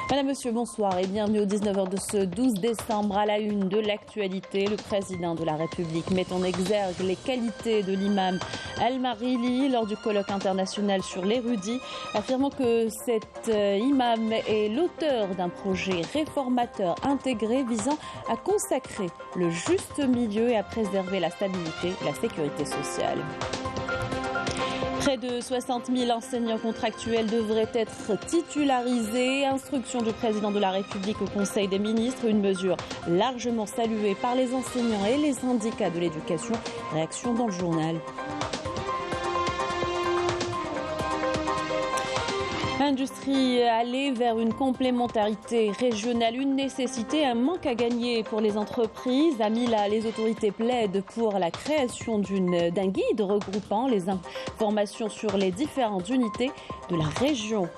Madame, Monsieur, bonsoir et bienvenue au 19h de ce 12 décembre. À la une de l'actualité, le président de la République met en exergue les qualités de l'imam Al-Marili lors du colloque international sur l'érudit, affirmant que cet imam est l'auteur d'un projet réformateur intégré visant à consacrer le juste milieu et à préserver la stabilité et la sécurité sociale. Près de 60 000 enseignants contractuels devraient être titularisés. Instruction du président de la République au Conseil des ministres, une mesure largement saluée par les enseignants et les syndicats de l'éducation. Réaction dans le journal. Industrie, aller vers une complémentarité régionale, une nécessité, un manque à gagner pour les entreprises. À Mila, les autorités plaident pour la création d'un guide regroupant les informations sur les différentes unités de la région.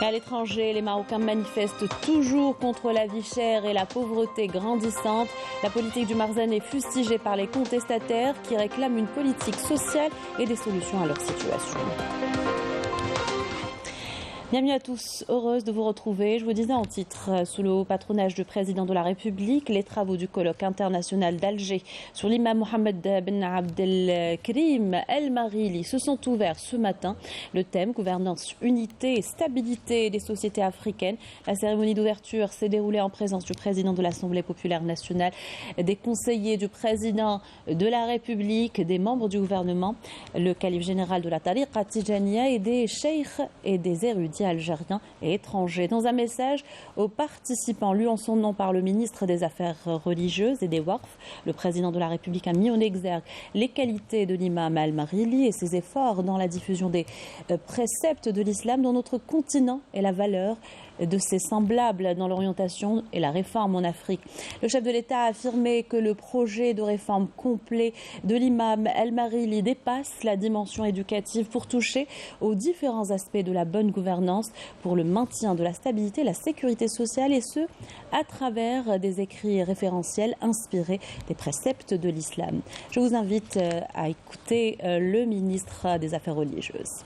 Et à l'étranger, les Marocains manifestent toujours contre la vie chère et la pauvreté grandissante. La politique du Marzane est fustigée par les contestataires qui réclament une politique sociale et des solutions à leur situation. Bienvenue à tous, heureuse de vous retrouver. Je vous disais en titre, sous le haut patronage du président de la République, les travaux du colloque international d'Alger sur l'imam Mohammed Ben Abdelkrim Al-Marili se sont ouverts ce matin. Le thème, gouvernance, unité et stabilité des sociétés africaines. La cérémonie d'ouverture s'est déroulée en présence du président de l'Assemblée populaire nationale, des conseillers du président de la République, des membres du gouvernement, le calife général de la Tariqa Tijaniya et des cheikhs et des érudits algériens et étrangers. Dans un message aux participants lu en son nom par le ministre des Affaires religieuses et des Waqf, le président de la République a mis en exergue les qualités de l'imam Al-Marili et ses efforts dans la diffusion des préceptes de l'islam dans notre continent et la valeur de ses semblables dans l'orientation et la réforme en Afrique. Le chef de l'État a affirmé que le projet de réforme complet de l'imam Al-Marili dépasse la dimension éducative pour toucher aux différents aspects de la bonne gouvernance, pour le maintien de la stabilité, la sécurité sociale et ce, à travers des écrits référentiels inspirés des préceptes de l'islam. Je vous invite à écouter le ministre des Affaires religieuses.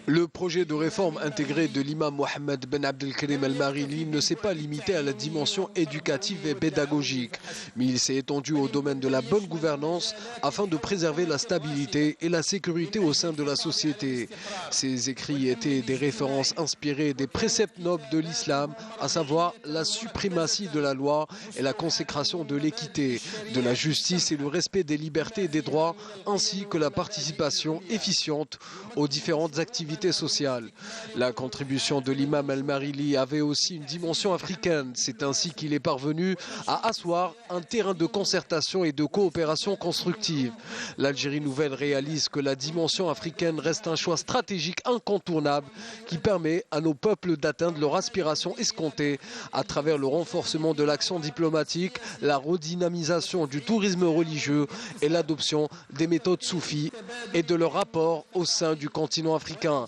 Le projet de réforme intégré de l'imam Mohammed Ben Abdelkrim Al-Marili ne s'est pas limité à la dimension éducative et pédagogique, mais il s'est étendu au domaine de la bonne gouvernance afin de préserver la stabilité et la sécurité au sein de la société. Ces écrits étaient des références inspirées des préceptes nobles de l'islam, à savoir la suprématie de la loi et la consécration de l'équité, de la justice et le respect des libertés et des droits, ainsi que la participation efficiente aux différentes activités sociales. La contribution de l'imam Al-Marili avait aussi une dimension africaine. C'est ainsi qu'il est parvenu à asseoir un terrain de concertation et de coopération constructive. L'Algérie nouvelle réalise que la dimension africaine reste un choix stratégique incontournable qui permet à nos peuples d'atteindre leur aspiration escomptée à travers le renforcement de l'action diplomatique, la redynamisation du tourisme religieux et l'adoption des méthodes soufis et de leur rapport au sein du continent africain.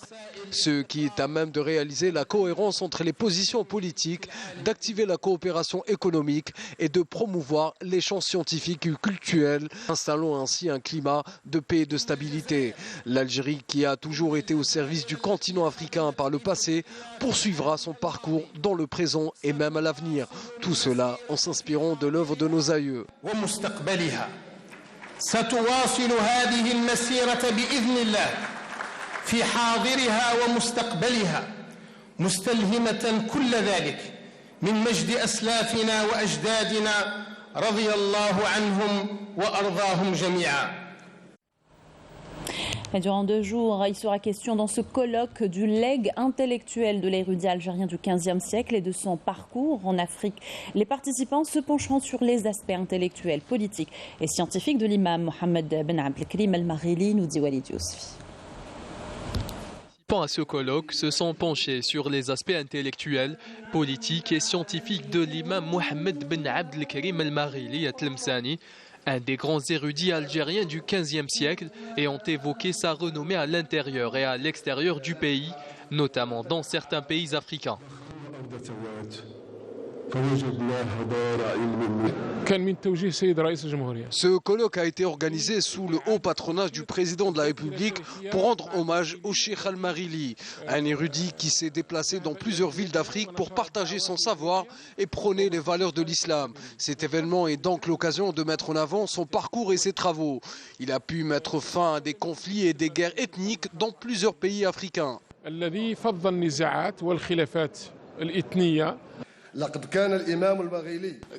Ce qui est à même de réaliser la cohérence entre les positions politiques, d'activer la coopération économique et de promouvoir l'échange scientifique et culturel, installant ainsi un climat de paix et de stabilité. L'Algérie, qui a toujours été au service du continent africain par le passé, poursuivra son parcours dans le présent et même à l'avenir. Tout cela en s'inspirant de l'œuvre de nos aïeux. ستواصل هذه المسيرة بإذن الله في حاضرها ومستقبلها مستلهمة كل ذلك من مجد أسلافنا وأجدادنا رضي الله عنهم وأرضاهم جميعا. Et durant 2 jours, il sera question dans ce colloque du legs intellectuel de l'érudit algérien du XVe siècle et de son parcours en Afrique. Les participants se pencheront sur les aspects intellectuels, politiques et scientifiques de l'imam Mohammed Ben Abdelkrim Al-Marili, nous dit Walid Yousfi. À ce colloque se sont penchés sur les aspects intellectuels, politiques et scientifiques de l'imam Mohammed Ben Abdelkrim Al-Marili à Tlemceni, un des grands érudits algériens du XVe siècle, et ont évoqué sa renommée à l'intérieur et à l'extérieur du pays, notamment dans certains pays africains. Ce colloque a été organisé sous le haut patronage du président de la République pour rendre hommage au Cheikh Al-Marili, un érudit qui s'est déplacé dans plusieurs villes d'Afrique pour partager son savoir et prôner les valeurs de l'islam. Cet événement est donc l'occasion de mettre en avant son parcours et ses travaux. Il a pu mettre fin à des conflits et des guerres ethniques dans plusieurs pays africains.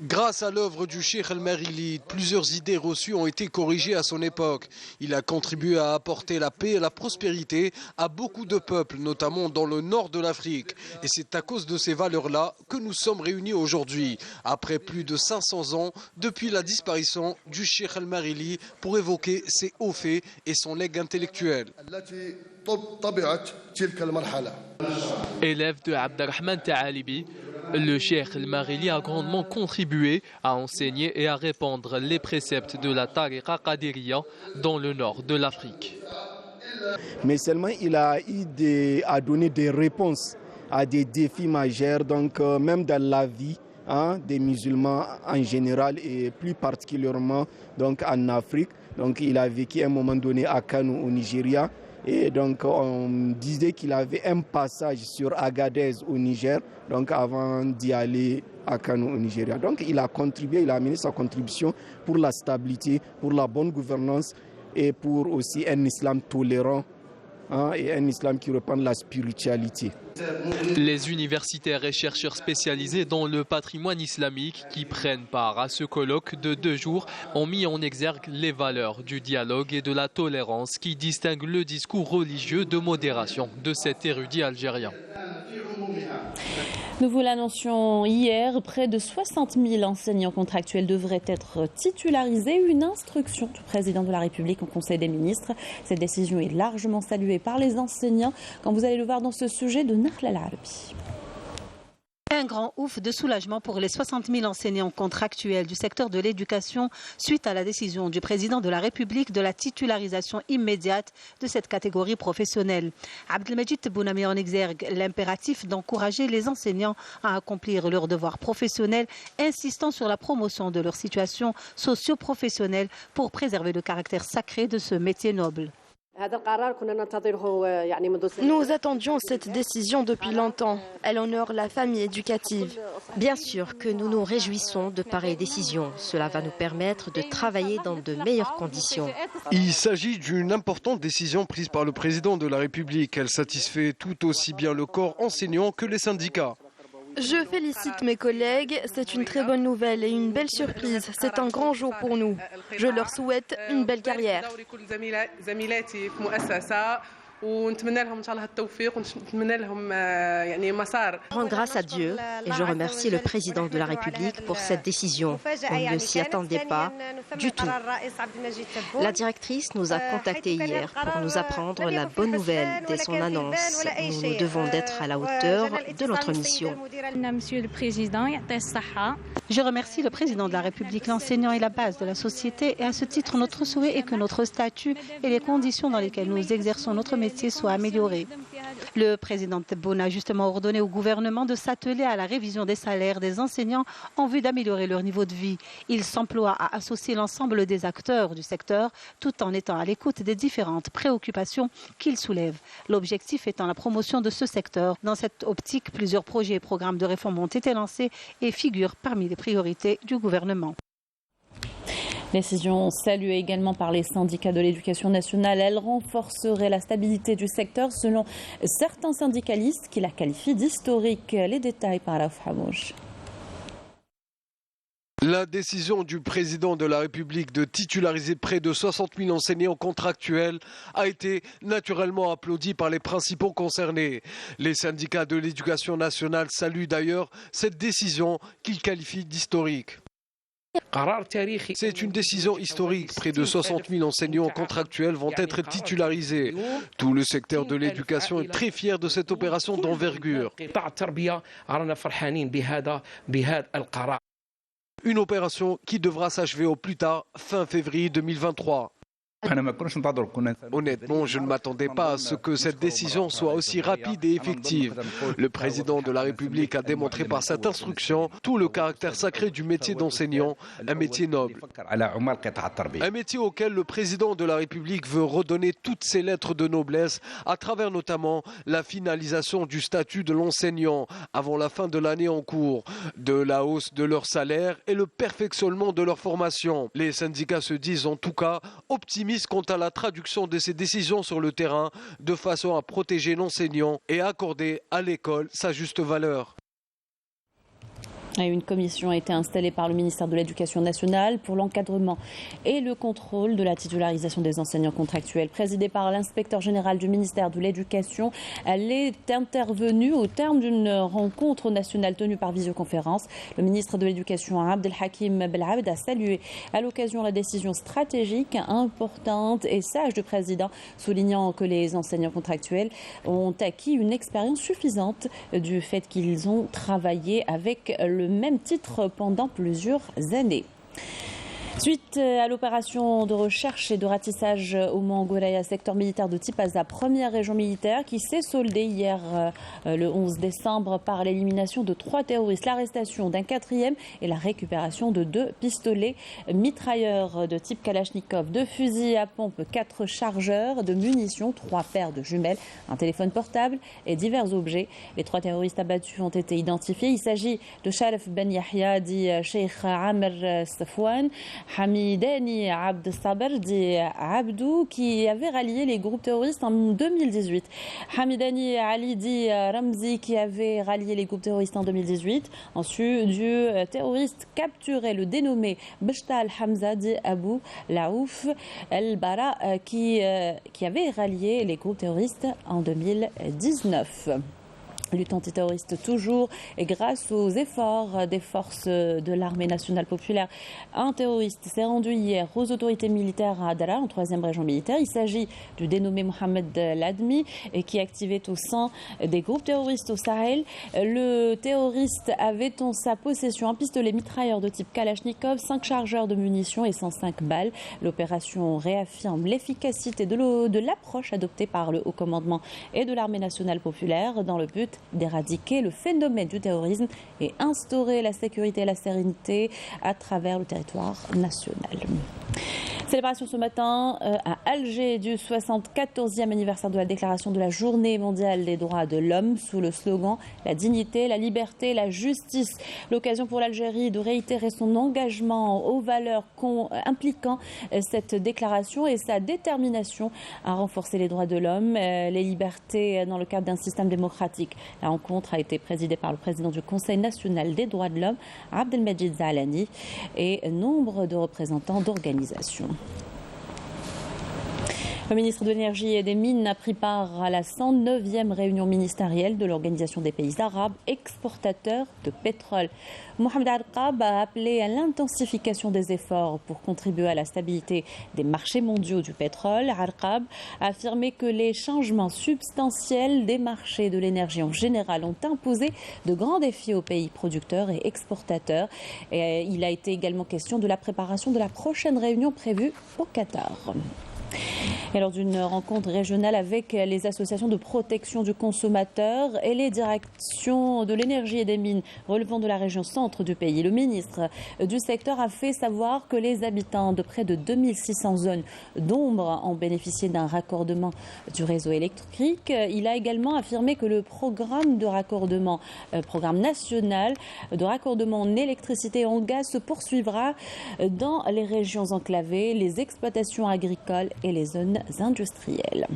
Grâce à l'œuvre du Cheikh Al-Marili, plusieurs idées reçues ont été corrigées à son époque. Il a contribué à apporter la paix et la prospérité à beaucoup de peuples, notamment dans le nord de l'Afrique. Et c'est à cause de ces valeurs-là que nous sommes réunis aujourd'hui, après plus de 500 ans depuis la disparition du Cheikh Al-Marili, pour évoquer ses hauts faits et son legs intellectuel. Élève de Abdelrahman Taalibi, le Cheikh Al-Marili a grandement contribué à enseigner et à répandre les préceptes de la Tariqa Qadiriya dans le nord de l'Afrique. Mais seulement il a eu à donner des réponses à des défis majeurs, donc même dans la vie des musulmans en général et plus particulièrement donc en Afrique. Donc il a vécu à un moment donné à Kano au Nigeria. Et donc on disait qu'il avait un passage sur Agadez au Niger, donc avant d'y aller à Kano au Nigeria. Donc il a contribué, il a amené sa contribution pour la stabilité, pour la bonne gouvernance et pour aussi un islam tolérant et un islam qui reprend la spiritualité. Les universitaires et chercheurs spécialisés dans le patrimoine islamique qui prennent part à ce colloque de 2 jours ont mis en exergue les valeurs du dialogue et de la tolérance qui distinguent le discours religieux de modération de cet érudit algérien. Nous vous l'annoncions hier, près de 60 000 enseignants contractuels devraient être titularisés. Une instruction du président de la République au Conseil des ministres. Cette décision est largement saluée par les enseignants, quand vous allez le voir dans ce sujet de Nakhla Al-Arabi. Un grand ouf de soulagement pour les 60 000 enseignants contractuels du secteur de l'éducation suite à la décision du président de la République de la titularisation immédiate de cette catégorie professionnelle. Abdelmajid Tebboune a mis en exergue l'impératif d'encourager les enseignants à accomplir leurs devoirs professionnels, insistant sur la promotion de leur situation socio-professionnelle pour préserver le caractère sacré de ce métier noble. Nous attendions cette décision depuis longtemps. Elle honore la famille éducative. Bien sûr que nous nous réjouissons de pareilles décisions. Cela va nous permettre de travailler dans de meilleures conditions. Il s'agit d'une importante décision prise par le président de la République. Elle satisfait tout aussi bien le corps enseignant que les syndicats. Je félicite mes collègues, c'est une très bonne nouvelle et une belle surprise. C'est un grand jour pour nous. Je leur souhaite une belle carrière. Je rends grâce à Dieu et je remercie le président de la République pour cette décision. On ne s'y attendait pas du tout. La directrice nous a contactés hier pour nous apprendre la bonne nouvelle dès son annonce. Nous devons d'être à la hauteur de notre mission. Monsieur le Président, je remercie le président de la République. L'enseignant est la base de la société et à ce titre, notre souhait est que notre statut et les conditions dans lesquelles nous exerçons notre métier soient améliorés. Le président Tebboune a justement ordonné au gouvernement de s'atteler à la révision des salaires des enseignants en vue d'améliorer leur niveau de vie. Il s'emploie à associer l'ensemble des acteurs du secteur tout en étant à l'écoute des différentes préoccupations qu'il soulève. L'objectif étant la promotion de ce secteur. Dans cette optique, plusieurs projets et programmes de réforme ont été lancés et figurent parmi les priorités du gouvernement. Décision saluée également par les syndicats de l'éducation nationale. Elle renforcerait la stabilité du secteur selon certains syndicalistes qui la qualifient d'historique. Les détails par Raouf Hamouch. La décision du président de la République de titulariser près de 60 000 enseignants contractuels a été naturellement applaudie par les principaux concernés. Les syndicats de l'éducation nationale saluent d'ailleurs cette décision qu'ils qualifient d'historique. C'est une décision historique. Près de 60 000 enseignants contractuels vont être titularisés. Tout le secteur de l'éducation est très fier de cette opération d'envergure. Une opération qui devra s'achever au plus tard fin février 2023. Honnêtement, je ne m'attendais pas à ce que cette décision soit aussi rapide et effective. Le président de la République a démontré par cette instruction tout le caractère sacré du métier d'enseignant, un métier noble. Un métier auquel le président de la République veut redonner toutes ses lettres de noblesse à travers notamment la finalisation du statut de l'enseignant avant la fin de l'année en cours, de la hausse de leur salaire et le perfectionnement de leur formation. Les syndicats se disent en tout cas optimistes quant à la traduction de ces décisions sur le terrain de façon à protéger l'enseignant et accorder à l'école sa juste valeur. Une commission a été installée par le ministère de l'Éducation nationale pour l'encadrement et le contrôle de la titularisation des enseignants contractuels. Présidée par l'inspecteur général du ministère de l'Éducation, elle est intervenue au terme d'une rencontre nationale tenue par visioconférence. Le ministre de l'Éducation, Abdelhakim Belabed, a salué à l'occasion la décision stratégique, importante et sage du président, soulignant que les enseignants contractuels ont acquis une expérience suffisante du fait qu'ils ont travaillé avec le même titre pendant plusieurs années. Suite à l'opération de recherche et de ratissage au Mont Gouraya, secteur militaire de Tipaza, première région militaire qui s'est soldée hier le 11 décembre par l'élimination de 3 terroristes, l'arrestation d'un 4e et la récupération de 2 pistolets mitrailleurs de type Kalachnikov, 2 fusils à pompe, 4 chargeurs de munitions, 3 paires de jumelles, un téléphone portable et divers objets. Les 3 terroristes abattus ont été identifiés. Il s'agit de Sharif Ben Yahya, dit Sheikh Amr Safwan, Hamidani Abd Saber, dit Abdou, qui avait rallié les groupes terroristes en 2018. Hamidani Ali, dit Ramzi, qui avait rallié les groupes terroristes en 2018. Ensuite, du terroriste capturé, le dénommé Beshtal Hamza, dit Abou Laouf El-Bara, qui avait rallié les groupes terroristes en 2019. Lutte antiterroriste toujours, et grâce aux efforts des forces de l'armée nationale populaire, un terroriste s'est rendu hier aux autorités militaires à Adara, en 3e région militaire. Il s'agit du dénommé Mohamed Ladmi, qui activait au sein des groupes terroristes au Sahel. Le terroriste avait en sa possession un pistolet mitrailleur de type Kalachnikov, 5 chargeurs de munitions et 105 balles. L'opération réaffirme l'efficacité de l'approche adoptée par le haut commandement et de l'armée nationale populaire dans le but d'éradiquer le phénomène du terrorisme et instaurer la sécurité et la sérénité à travers le territoire national. Célébration ce matin à Alger du 74e anniversaire de la déclaration de la Journée mondiale des droits de l'homme sous le slogan « La dignité, la liberté, la justice ». L'occasion pour l'Algérie de réitérer son engagement aux valeurs impliquant cette déclaration et sa détermination à renforcer les droits de l'homme, les libertés dans le cadre d'un système démocratique. La rencontre a été présidée par le président du Conseil national des droits de l'homme, Abdelmajid Zaalani, et nombre de représentants d'organisations. Le ministre de l'Énergie et des Mines a pris part à la 109e réunion ministérielle de l'Organisation des pays arabes exportateurs de pétrole. Mohamed Arqab a appelé à l'intensification des efforts pour contribuer à la stabilité des marchés mondiaux du pétrole. Arqab a affirmé que les changements substantiels des marchés de l'énergie en général ont imposé de grands défis aux pays producteurs et exportateurs. Et il a été également question de la préparation de la prochaine réunion prévue au Qatar. Et lors d'une rencontre régionale avec les associations de protection du consommateur et les directions de l'énergie et des mines relevant de la région centre du pays, le ministre du secteur a fait savoir que les habitants de près de 2600 zones d'ombre ont bénéficié d'un raccordement du réseau électrique. Il a également affirmé que le programme de raccordement, programme national de raccordement en électricité et en gaz se poursuivra dans les régions enclavées, les exploitations agricoles et les zones industrielles.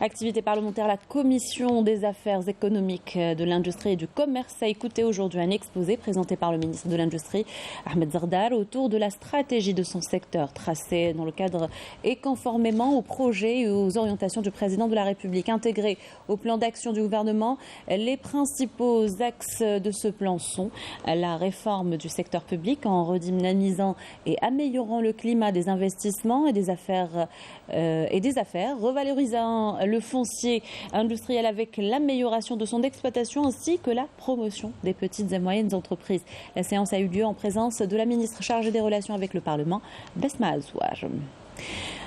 Activité parlementaire, la Commission des affaires économiques, de l'industrie et du commerce a écouté aujourd'hui un exposé présenté par le ministre de l'Industrie, Ahmed Zardar, autour de la stratégie de son secteur tracée dans le cadre et conformément aux projets et aux orientations du président de la République. Intégrés au plan d'action du gouvernement, les principaux axes de ce plan sont la réforme du secteur public en redynamisant et améliorant le climat des investissements et des affaires, revalorisant le foncier industriel avec l'amélioration de son exploitation ainsi que la promotion des petites et moyennes entreprises. La séance a eu lieu en présence de la ministre chargée des relations avec le Parlement, Besma Azouar.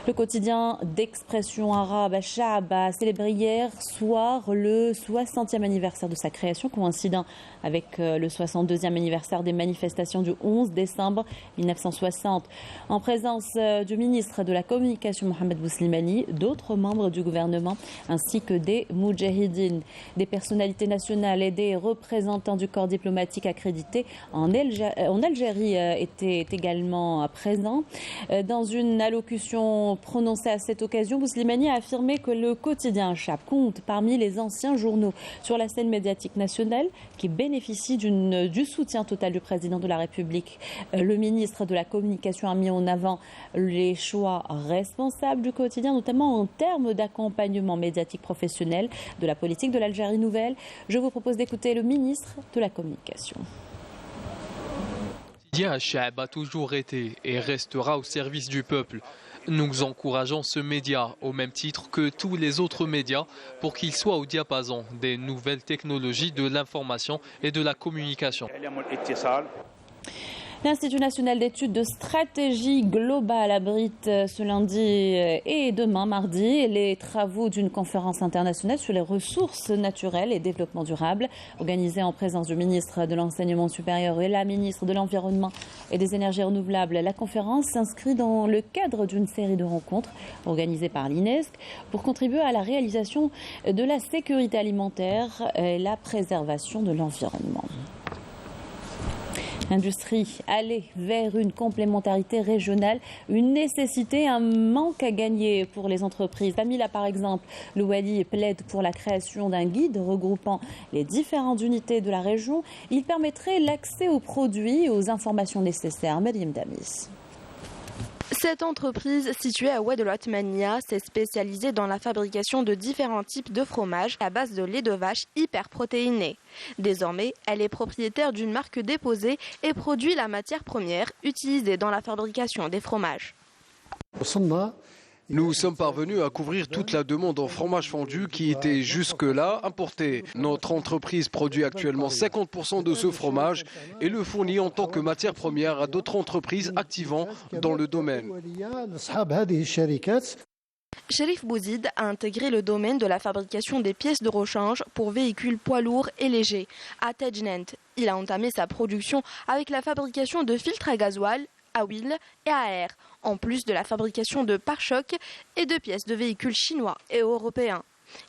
Le quotidien d'expression arabe Al-Sha'ab a célébré hier soir le 60e anniversaire de sa création, coïncidant avec le 62e anniversaire des manifestations du 11 décembre 1960. En présence du ministre de la Communication Mohamed Bouslimani, d'autres membres du gouvernement ainsi que des Moudjahidines, des personnalités nationales et des représentants du corps diplomatique accrédité en Algérie étaient également présents. Dans une allocution prononcée à cette occasion, Bouslimani a affirmé que le quotidien Al-Sha'ab compte parmi les anciens journaux sur la scène médiatique nationale qui bénéficient du soutien total du président de la République. Le ministre de la Communication a mis en avant les choix responsables du quotidien, notamment en termes d'accompagnement médiatique professionnel de la politique de l'Algérie nouvelle. Je vous propose d'écouter le ministre de la Communication. Le quotidien Al-Sha'ab a toujours été et restera au service du peuple. Nous encourageons ce média au même titre que tous les autres médias pour qu'il soit au diapason des nouvelles technologies de l'information et de la communication. L'Institut national d'études de stratégie globale abrite ce lundi et demain, mardi, les travaux d'une conférence internationale sur les ressources naturelles et développement durable, organisée en présence du ministre de l'Enseignement supérieur et la ministre de l'Environnement et des énergies renouvelables. La conférence s'inscrit dans le cadre d'une série de rencontres organisées par l'INESC pour contribuer à la réalisation de la sécurité alimentaire et la préservation de l'environnement. Industrie, aller vers une complémentarité régionale, une nécessité, un manque à gagner pour les entreprises. Tamila, par exemple, Louali plaide pour la création d'un guide regroupant les différentes unités de la région. Il permettrait l'accès aux produits et aux informations nécessaires. Mariam Damis. Cette entreprise située à Oued el-Othmania s'est spécialisée dans la fabrication de différents types de fromages à base de lait de vache hyperprotéiné. Désormais, elle est propriétaire d'une marque déposée et produit la matière première utilisée dans la fabrication des fromages. Nous sommes parvenus à couvrir toute la demande en fromage fondu qui était jusque-là importée. Notre entreprise produit actuellement 50% de ce fromage et le fournit en tant que matière première à d'autres entreprises activant dans le domaine. Cherif Bouzid a intégré le domaine de la fabrication des pièces de rechange pour véhicules poids lourds et légers à Tejnent. Il a entamé sa production avec la fabrication de filtres à gasoil, à huile et à air, en plus de la fabrication de pare-chocs et de pièces de véhicules chinois et européens.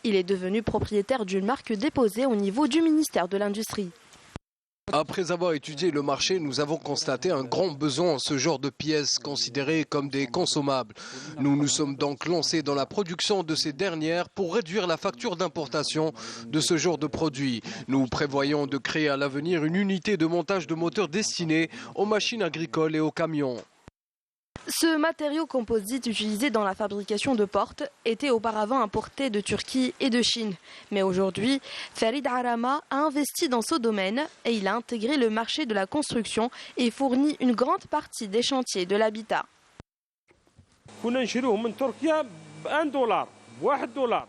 Il est devenu propriétaire d'une marque déposée au niveau du ministère de l'Industrie. Après avoir étudié le marché, nous avons constaté un grand besoin en ce genre de pièces considérées comme des consommables. Nous nous sommes donc lancés dans la production de ces dernières pour réduire la facture d'importation de ce genre de produits. Nous prévoyons de créer à l'avenir une unité de montage de moteurs destinée aux machines agricoles et aux camions. Ce matériau composite utilisé dans la fabrication de portes était auparavant importé de Turquie et de Chine. Mais aujourd'hui, Farid Arama a investi dans ce domaine et il a intégré le marché de la construction et fournit une grande partie des chantiers de l'habitat.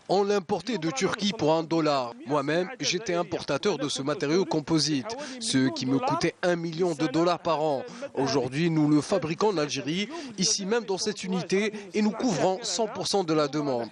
On l'importait de Turquie pour $1. Moi-même, j'étais importateur de ce matériau composite, ce qui me coûtait $1 million par an. Aujourd'hui, nous le fabriquons en Algérie, ici même dans cette unité, et nous couvrons 100% de la demande.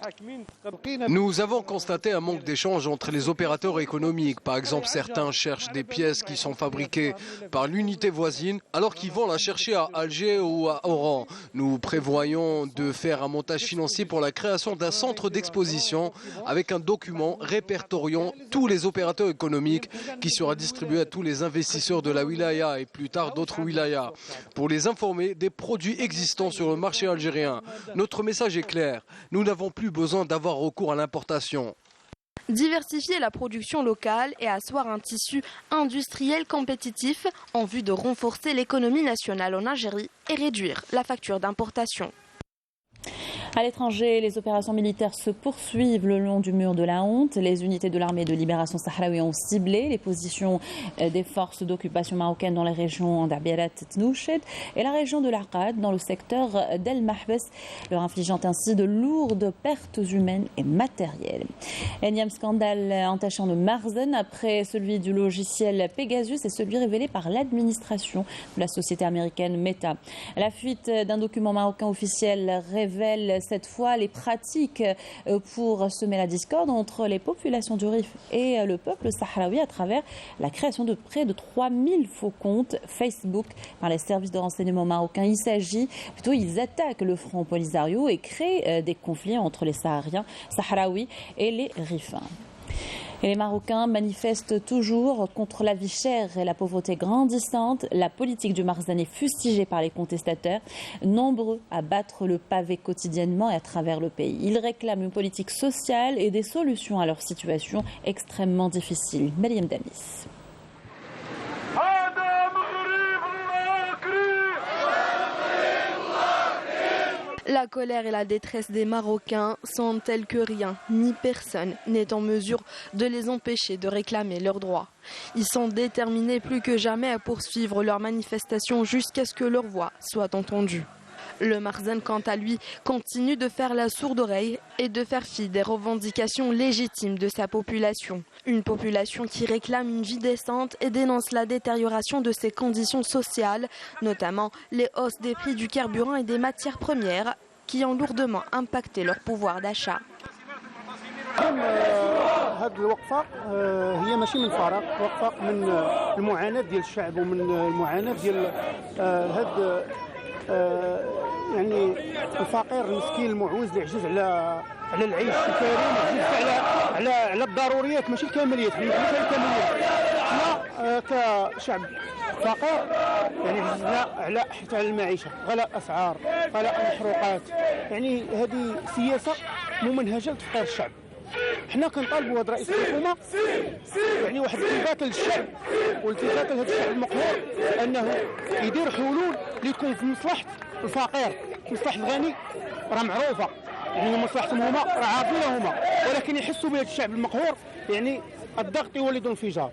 Nous avons constaté un manque d'échange entre les opérateurs économiques. Par exemple, certains cherchent des pièces qui sont fabriquées par l'unité voisine, alors qu'ils vont la chercher à Alger ou à Oran. Nous prévoyons de faire un montage financier pour la création d'un centre d'exposition avec un document répertoriant tous les opérateurs économiques qui sera distribué à tous les investisseurs de la wilaya et plus tard d'autres wilayas pour les informer des produits existants sur le marché algérien. Notre message est clair, nous n'avons plus besoin d'avoir recours à l'importation. Diversifier la production locale et asseoir un tissu industriel compétitif en vue de renforcer l'économie nationale en Algérie et réduire la facture d'importation. À l'étranger, les opérations militaires se poursuivent le long du mur de la honte. Les unités de l'armée de libération sahraoui ont ciblé les positions des forces d'occupation marocaines dans les régions d'Abirat et Tnouched et la région de l'Arqad dans le secteur d'El Mahbes, leur infligeant ainsi de lourdes pertes humaines et matérielles. Énième scandale entachant le Marzen après celui du logiciel Pegasus et celui révélé par l'administration de la société américaine Meta. La fuite d'un document marocain officiel révèle cette fois les pratiques pour semer la discorde entre les populations du Rif et le peuple sahraoui à travers la création de près de 3000 faux comptes Facebook par les services de renseignement marocains. Ils attaquent le front Polisario et créent des conflits entre les Sahraouis et les Rifains. Et les Marocains manifestent toujours contre la vie chère et la pauvreté grandissante. La politique du Marzen est fustigée par les contestataires, nombreux à battre le pavé quotidiennement et à travers le pays. Ils réclament une politique sociale et des solutions à leur situation extrêmement difficile. Mariam Damis. La colère et la détresse des Marocains sont telles que rien, ni personne n'est en mesure de les empêcher de réclamer leurs droits. Ils sont déterminés plus que jamais à poursuivre leurs manifestations jusqu'à ce que leur voix soit entendue. Le Marzen, quant à lui, continue de faire la sourde oreille et de faire fi des revendications légitimes de sa population. Une population qui réclame une vie décente et dénonce la détérioration de ses conditions sociales, notamment les hausses des prix du carburant et des matières premières qui ont lourdement impacté leur pouvoir d'achat. هذه الوقفة هي ماشي من فراغ، وقفة من المعاناة ديال الشعب ومن المعاناة ديال هاد يعني الفقير المسكين المعوز اللي عجز على العيش الكريم، عجز على الضروريات ماشي الكماليات، ماشي الكماليات. حنا كشعب فقير يعني عجزنا حتى على المعيشة، غلاء أسعار، غلاء محروقات، يعني هذه سياسة ممنهجة لتفقير الشعب. حنا كنطالبوا هذا رئيس الحكومه يعني واحد الالتفات للشعب والالتفات لهذا الشعب المقهور انه يدير حلول اللي يكون في مصلحه الفقير. مصلحه الغني راه معروفه، يعني مصلحتهم هما راه عارفينها هما، ولكن يحسوا بهذا الشعب المقهور يعني الضغط يولد انفجار.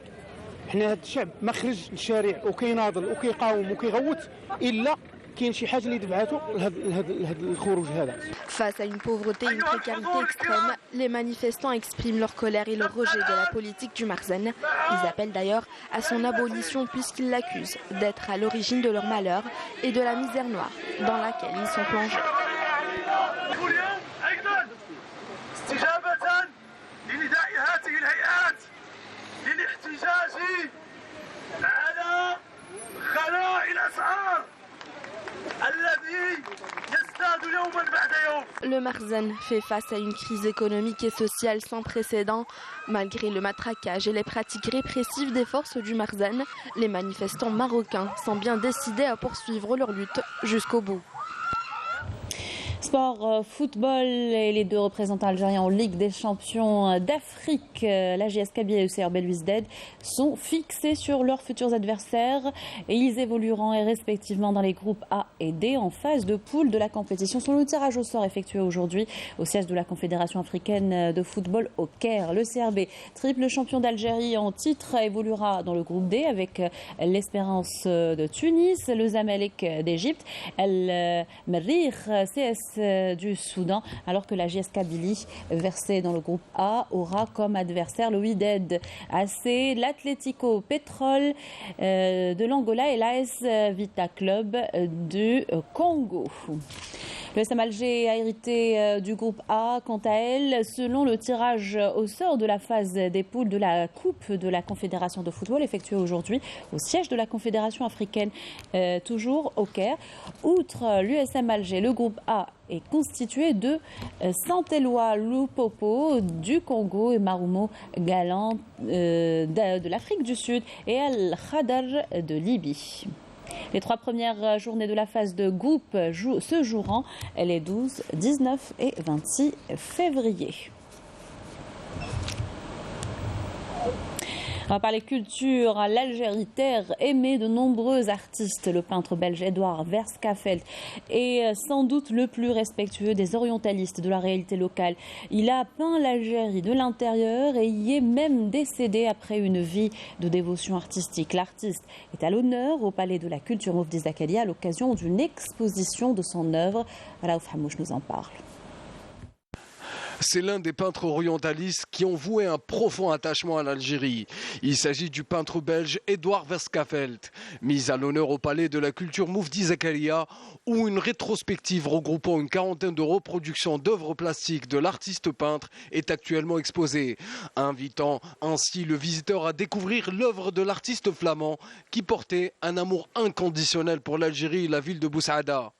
حنا هذا الشعب ما خرج للشارع وكيناضل وكيقاوم وكيغوت الا كاين شي حاجه اللي دفعته لهذا الخروج هذا. Face à une pauvreté et une précarité extrême, les manifestants expriment leur colère et leur rejet de la politique du Marzen. Ils appellent d'ailleurs à son abolition puisqu'ils l'accusent d'être à l'origine de leur malheur et de la misère noire dans laquelle ils sont plongés. Le Marzen fait face à une crise économique et sociale sans précédent. Malgré le matraquage et les pratiques répressives des forces du Marzen, les manifestants marocains sont bien décidés à poursuivre leur lutte jusqu'au bout. Sport, football et les deux représentants algériens en Ligue des champions d'Afrique, la JS Kabylie et le CRB Belouizdad, sont fixés sur leurs futurs adversaires et ils évolueront respectivement dans les groupes A et D en phase de poule de la compétition. Selon le tirage au sort effectué aujourd'hui au siège de la Confédération africaine de football au Caire, le CRB, triple champion d'Algérie en titre, évoluera dans le groupe D avec l'Espérance de Tunis, le Zamalek d'Égypte, El Merrikh CS du Soudan, alors que la JS Kabylie, versée dans le groupe A, aura comme adversaire le Wydad AC, l'Atlético Pétrole de l'Angola et l'AS Vita Club du Congo. Le SM Alger a hérité du groupe A, quant à elle, selon le tirage au sort de la phase des poules de la Coupe de la Confédération de football effectuée aujourd'hui au siège de la Confédération africaine, toujours au Caire. Outre l'USM Alger, le groupe A est constitué de Saint-Éloi Lupopo du Congo et Marumo Galant de l'Afrique du Sud et Al-Khadar de Libye. Les trois premières journées de la phase de groupe se joueront les 12, 19 et 26 février. On va parler culture. L'Algérie, terre aimée de nombreux artistes. Le peintre belge Edouard Verskafelt est sans doute le plus respectueux des orientalistes de la réalité locale. Il a peint l'Algérie de l'intérieur et y est même décédé après une vie de dévotion artistique. L'artiste est à l'honneur au Palais de la Culture Moufdi Zakaria à l'occasion d'une exposition de son œuvre. Raouf Hamouche nous en parle. C'est l'un des peintres orientalistes qui ont voué un profond attachement à l'Algérie. Il s'agit du peintre belge Edouard Verskafelt, mis à l'honneur au Palais de la Culture Moufdi Zakaria, où une rétrospective regroupant une quarantaine de reproductions d'œuvres plastiques de l'artiste peintre est actuellement exposée, invitant ainsi le visiteur à découvrir l'œuvre de l'artiste flamand qui portait un amour inconditionnel pour l'Algérie et la ville de Boussaada.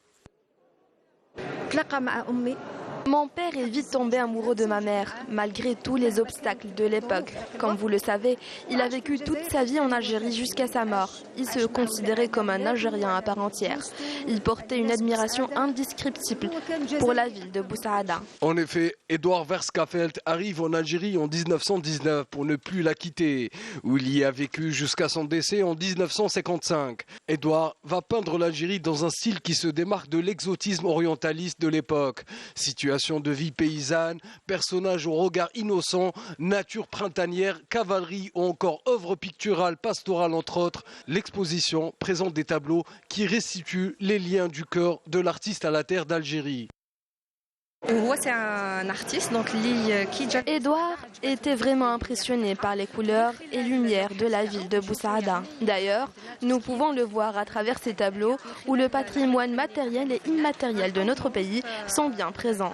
Mon père est vite tombé amoureux de ma mère, malgré tous les obstacles de l'époque. Comme vous le savez, il a vécu toute sa vie en Algérie jusqu'à sa mort. Il se considérait comme un Algérien à part entière. Il portait une admiration indescriptible pour la ville de Boussaada. En effet, Edouard Verskafelt arrive en Algérie en 1919 pour ne plus la quitter, où il y a vécu jusqu'à son décès en 1955. Edouard va peindre l'Algérie dans un style qui se démarque de l'exotisme orientaliste de l'époque. Situation de vie paysanne, personnages au regard innocent, nature printanière, cavalerie ou encore œuvres picturales pastorales entre autres, l'exposition présente des tableaux qui restituent les liens du cœur de l'artiste à la terre d'Algérie. C'est un artiste, donc Edouard était vraiment impressionné par les couleurs et lumières de la ville de Boussaada. D'ailleurs, nous pouvons le voir à travers ces tableaux où le patrimoine matériel et immatériel de notre pays sont bien présents.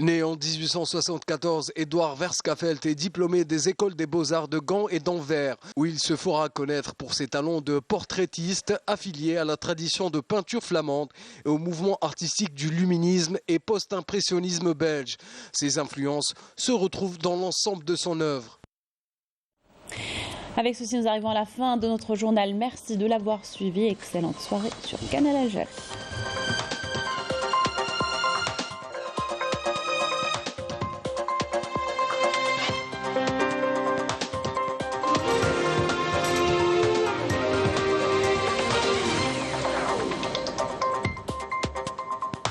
Né en 1874, Edouard Verskafelt est diplômé des écoles des beaux-arts de Gand et d'Anvers, où il se fera connaître pour ses talents de portraitiste affilié à la tradition de peinture flamande et au mouvement artistique du luminisme et post-impressionnisme belge. Ses influences se retrouvent dans l'ensemble de son œuvre. Avec ceci, nous arrivons à la fin de notre journal. Merci de l'avoir suivi. Excellente soirée sur Canal Algérie.